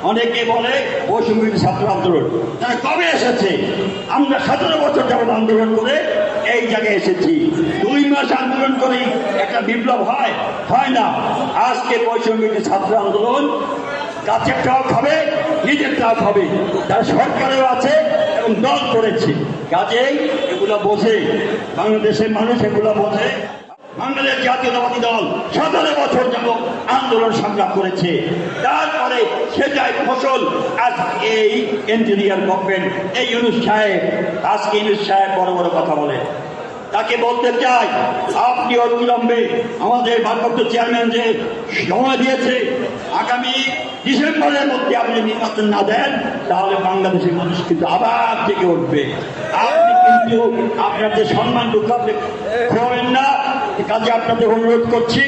অনেকে বলে বৈষম্য ছাত্র আন্দোলন, তারা কবে এসেছে? আমরা 17 বছর যাবত আন্দোলন করে এই জায়গায় এসেছি। 2 মাস আন্দোলন করেই একটা বিপ্লব হয়? হয় না। আজকে বৈষম্য ছাত্র আন্দোলন কাছেরটাও খাবে, নিজেরটাও খাবে। তারা সরকারেও আছে এবং দল করেছে। কাজেই এগুলো বোঝে, বাংলাদেশের মানুষ এগুলো বোঝে। বাংলাদেশ জাতীয়তাবাদী দল 17 বছর যাবত আন্দোলন সংগ্রাম করেছে। তারপরে সেটাই ফসল আজ এই ইঞ্জিনিয়ার গভর্নমেন্ট, এই ইউনূস সাহেব। আজকে ইউনূস সাহেব বড় বড় কথা বলে। তাকে বলতে চাই, আপনি অবিলম্বে আমাদের ভারপ্রাপ্ত চেয়ারম্যান যে সময় দিয়েছে, আগামী ডিসেম্বরের মধ্যে আপনি নির্বাচন না দেন, তাহলে বাংলাদেশের মানুষ কিন্তু আবার জেগে উঠবে। আপনি কিন্তু আপনাদের সম্মানটুকু আপনি খোয়াবেন না। কাজে আপনাদের অনুরোধ করছি,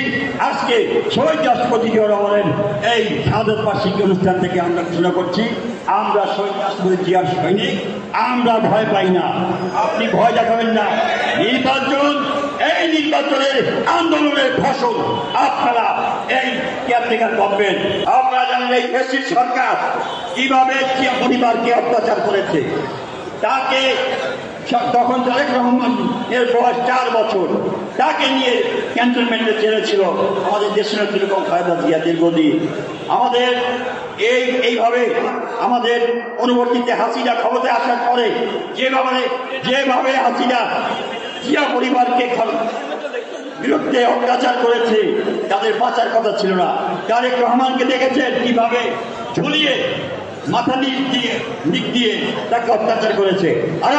আজকে শহীদ রাষ্ট্রপতি জিয়া রহমানের এই শাহাদত বার্ষিকী অনুষ্ঠান থেকে আমরা ঘোষণা করছি, আমরা শহীদ রাষ্ট্রপতি জিয়ার সৈনিক, আমরা ভয় পাই না। আপনি ভয় দেখাবেন না। নির্বাচন, এই নির্বাচনের আন্দোলনের ফসল আপনারা এই কেয়ারটেকার গভর্নমেন্ট। আপনারা জানেন এই ফ্যাসিস্ট সরকার কিভাবে জিয়া পরিবারকে অত্যাচার করেছে। তাকে তখন তারেক রহমান এর বয়স 4 বছর, তাকে নিয়ে ক্যান্টনমেন্টে ছেড়েছিল আমাদের দেশের যেরকম খালেদা জিয়া দীর্ঘদিন। আমাদের এইভাবে আমাদের অনুবর্তীতে হাসিনা ক্ষমতায় আসার পরে যেভাবে হাসিনা জিয়া পরিবারকে বিরুদ্ধে অত্যাচার করেছে, তাদের বাঁচার কথা ছিল না। তারেক রহমানকে দেখেছেন কিভাবে ঝুলিয়ে মাথা নিচ দিয়ে তাকে অত্যাচার করেছে। আর